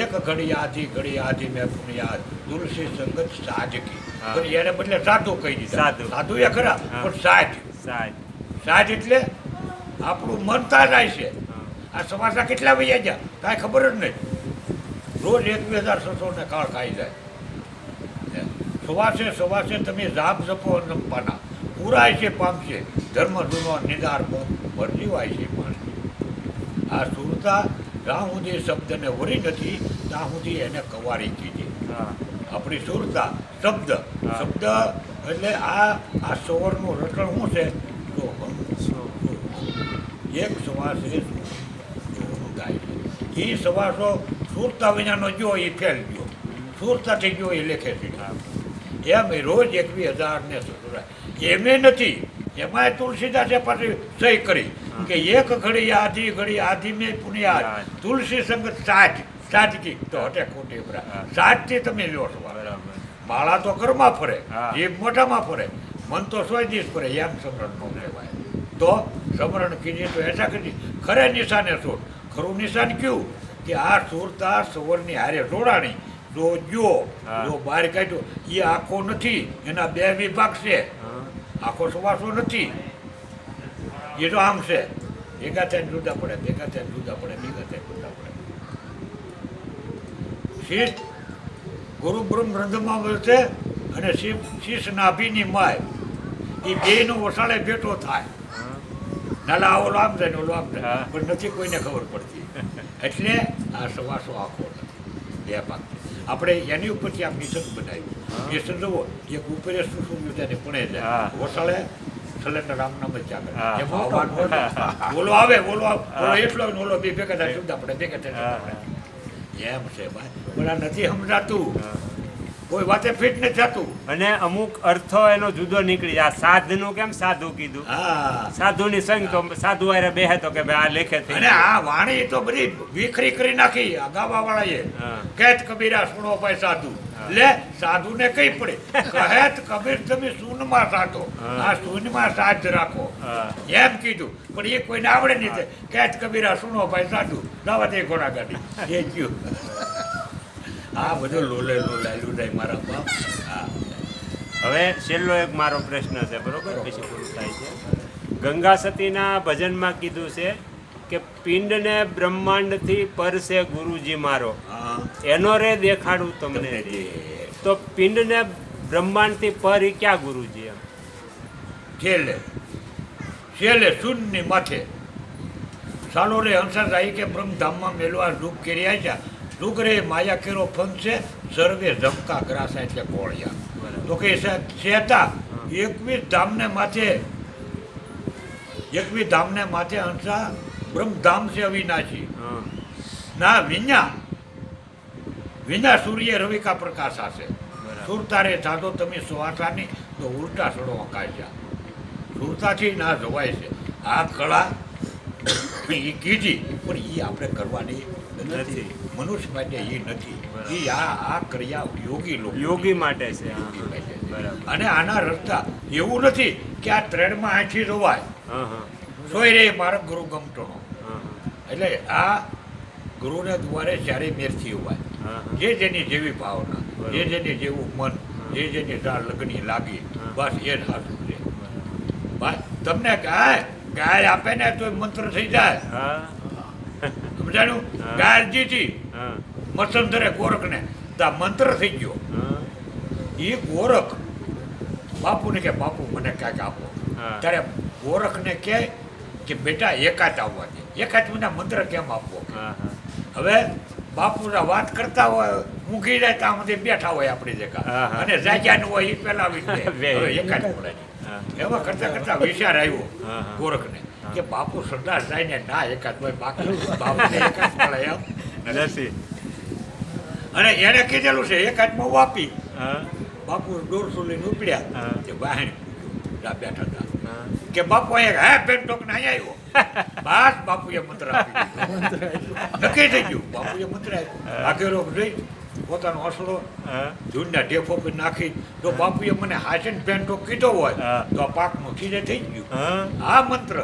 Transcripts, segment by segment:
એક ઘડી આધી મેં પુણ્યાદ તુલસી સંગત સાજકી પણ એને બદલે સાધુ કહી દીધા. સાધુ એ ખરા પણ સાજ એટલે આપણું મનતા જાય છે. આ સમાસા કેટલા વૈયા ગયા કાંઈ ખબર જ નહીં. રોજ 21,600 ને કાળ ખાઈ જાય. સવાસે તમે જાપ જપો નંપાના પૂરાય છે પામશે ધર્મ જૂનો નિદાર ભરજીવાય છે પાણી. આ સુરતા જ્યાં સુધી શબ્દને વરી નથી ત્યાં સુધી એને કવારી કીધી. આપણી સુરતા શબ્દ એટલે આ સવરનું રટણ શું છે તો એક સવાસે ગાય છે. એ સવાસો સુરતા વિનાનો જો એ ફેલ ગયો, સુરતાથી જો એ લેખે છે. એમ રોજ 21,000 ને એમે નથી. એમાં તુલસીદાસે પાછી સહી કરી કે એક ઘડી આધી મેં પુણ્યાદ તુલસી સંગત સાજકી તો હટે ખોટી સાજથી તમે લ્યો છો. બાળા તો ઘરમાં ફરે, જીભ મોઢામાં ફરે, મન તો સ્વયદીશ ફરે. એમ સમરણ ન કહેવાય. તો સમરણ કીધી તો એસા કીધી ખરે નિશાને સુર. ખરું નિશાન કયું કે આ સુરતા સવરની હારે જોડાણી જો બહાર કાઢ્યો એ આખો નથી. એના 2 વિભાગ છે. આખો સવાસો નથી. એ તો આમ છે ભેગા થઈને જુદા પડે. શીશ ગુરુ બ્રહ્મ રંધમાં વસે અને શીશ નાભીની માય એ બેનો વસાળે ભેટો થાય. નાલા ઓલો આમ થાય ને ઓલો આમ થાય પણ નથી કોઈને ખબર પડતી. એટલે આ સવાસો આખો નથી. 2 ભાગ. આપણે એની ઉપરથી આ મિશન બનાવ્યું. મિશન જુઓ એક ઉપરે શું તેને પણ જાય વસાળે સિલેન્ડર આમ નામ જ ચાલે. ઓલો આવે એટલો ઓલો બે ભેગા થાય સુવિધા પડે ભેગા થાય એમ છે ભાઈ. પણ આ નથી સમજાતું, કોઈ વાતે ફિટ નથી થતું. અને અમુક અર્થો એનો જુદો નીકળી જાય. સાધનું કેમ સાધુ કીધું? સાધુની સંગ તો સાધુ આરે બેહે તો કે ભાઈ આ લેખે થઈ. અને આ વાણી તો બધી વિખરી કરી નાખી આ ગાવા વાળાએ. કહેત કબીરા સુણો ભાઈ સાધુ લે સાધુને કઈ પડે કહેત કબીર તમે સૂનમાં સાધો આ સૂનમાં સાજ રાખો એમ કીધું. પણ એ કોઈને આવડે નહીં. કહેત કબીરા સુણો ભાઈ સાધુ લાવા દે ઘોડા ગાડી એ કયું. આ બધું લોલાયેલું થાય મારા બાપ. હવે છેલ્લો એક મારો પ્રશ્ન છે, બરોબર? પછી પૂરું થાય છે. ગંગા સતીના ભજનમાં કીધું છે કે પિંડને બ્રહ્માંડથી પર છે ગુરુજી મારો, એનો રે દેખાડું તમને. તો પિંડને બ્રહ્માંડથી પર એ ક્યાં ગુરુજી? એમ છેલ્લે શૂન્યની માથે સાલો રે હંસા જાય કે બ્રહ્મધામમાં મેલવા ડૂબ કરી આવ્યા. ડુગરે માયા કેરો ફંશે સર્વે જમકા ગ્રાસા એટલે કોળિયા. તો કે સેતા 21 ધામને માથે હંસા બ્રહ્મધામ છે અવિનાશી ના વિના સૂર્ય રવિ કા પ્રકાશ આશે. સુરતારે સાધો તમે સુવાસાની તો ઉલટા સડો અકાશ્યા. સુરતાથી ના જવાય છે. આ કળા એ કીધી પણ એ આપણે કરવાની નથી. મનુષ્ય માટે એ નથી. એ આ ક્રિયા યોગી માટે છે. અને આના રસ્તા એવું નથી કે આ ત્રેડમાં આંખી જોવાય. સોય રે મારો ગુરુ ગમટોનો. એટલે આ ગુરુને દ્વારે જ્યારે મેરથી હોવાય. જે જેની જેવી ભાવના, જે જેની જેવું મન, જે જેની લગ્ની લાગી, બસ એ જ હાથું છે. ભાઈ તમને ગાય આપે ને તો મંત્ર થઈ જાય. સમજાયું? ગાયજીથી મસંદરે ગોરખને તા મંત્ર થઈ ગયો. એ ગોરખ બાપુને કે બાપુ મને કાંઈક આપો. ત્યારે ગોરખને કહે કે બેટા એકાત આવવા દે. એકાત મને મંત્ર કેમ આપવો? હવે બાપુ વાત કરતા હોય ઊંઘી જાય ત્યાં સુધી બેઠા હોય આપણી જગ્યા અને જાગ્યાનું હોય એ પેલા આવી એકાત પડે. એવા કરતા વિચાર આવ્યો ગોરખને કે બાપુ સરદાર જાય ને ના એકાદ હોય બાકી બાપુને એકાદ મળે એમ નથી. અને એને કીધેલું છે એકાદમાં વાપી. બાપુ દોરસો લઈને ઉપડ્યા કે બહાર બેઠા હતા કે બાપુ અહીંયા હે પેન ટોક ને અહીંયા આવ્યો. બસ બાપુએ મંત્ર આપી નક્કી થઈ ગયું. બાપુએ મંત્ર આપ્યો. આગેરો જોઈ પોતાનો અસલો જૂનના ઢેફો પર નાખી તો બાપુએ મને હાસન પેન્ટો કીધો હોય તો આ પાકનું ખીજે થઈ ગયું. આ મંત્ર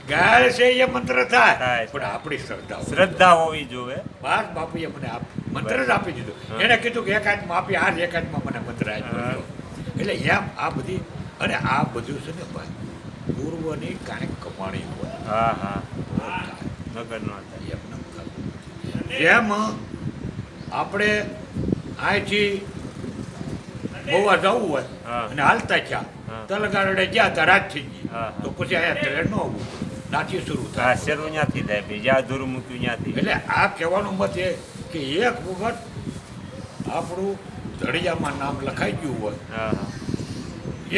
ગાય છે એ મંત્ર થાય થાય. પણ આપણી શ્રદ્ધા હોય. શ્રદ્ધા હોવી જોઈએ. બાદ બાપુએ મને મંત્ર જ આપી દીધો. હા. એને કીધું કે એક હાથમાં આપી આ જ એક હાથમાં મને મંત્ર આપ્યો હા. છે. એટલે એમ આ બધી અને આ બધું છે ને ભાઈ પૂર્વની કાંઈક કમાણી હોય હા હા એમ નગર નો થાય. ન કરવું. જેમ આપણે અહીંથી ગોવા જવું હોય હા. અને હાલતા થયા હા. તલગારડે ગયા તો રાત થઈ ગઈ હા, હા. તો પછી અહીંયા ટ્રેન ન આવવું નાથી શરૂ હા થાય. શેરું ત્યાંથી થાય બીજા અધૂરું મૂક્યું ત્યાંથી. એટલે આ કહેવાનો મત એ કે એક વખત આપણું ધડિયામાં નામ લખાઈ ગયું હોય હા હા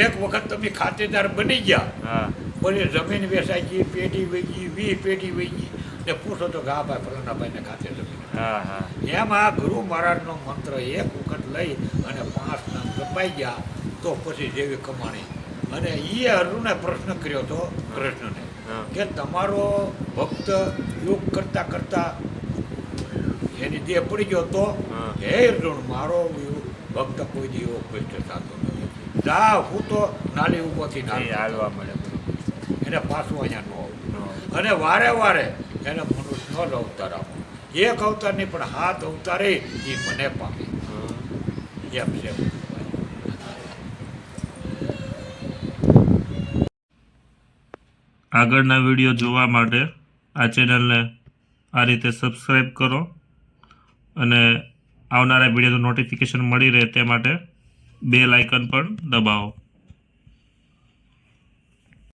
એક વખત તમે ખાતેદાર બની ગયા હા પછી જમીન વેચાઈ ગઈ પેઢી વહી ગઈ 20 પેઢી વહી ગઈ ને પૂછો તો કે આ ભાઈ ફલાણાભાઈને ખાતે જમીન હા હા એમ આ ગુરુ મહારાજનો મંત્ર એક વખત લઈ અને 5 નામ જપાઈ ગયા તો પછી જેવી કમાણી. અને એ અર્જુને પ્રશ્ન કર્યો હતો કૃષ્ણને હા. કે તમારો ભક્ત યોગ કરતા કરતા એની દેહ પડી ગયો તો હા. હે અર્જુન મારો ભક્ત કોઈ દી એવો કષ્ટ થતો નથી. જા હું તો નાલી ઊભોથી એ નાલી હાલવા મળે બરોબર. એને પાછું અહીંયા ન આવું. નો. અને વારે વારે એને મનુષ્યનો જ અવતાર આપો. એક અવતાર નહીં પણ 7 અવતારે એ મને પામી હા. એમ છે. આગળના વિડીયો જોવા માટે આ ચેનલને આ રીતે સબસ્ક્રાઈબ કરો અને આવનારા વિડીયોનું નોટિફિકેશન મળી રહે તે માટે બેલ આઇકન પણ દબાવો.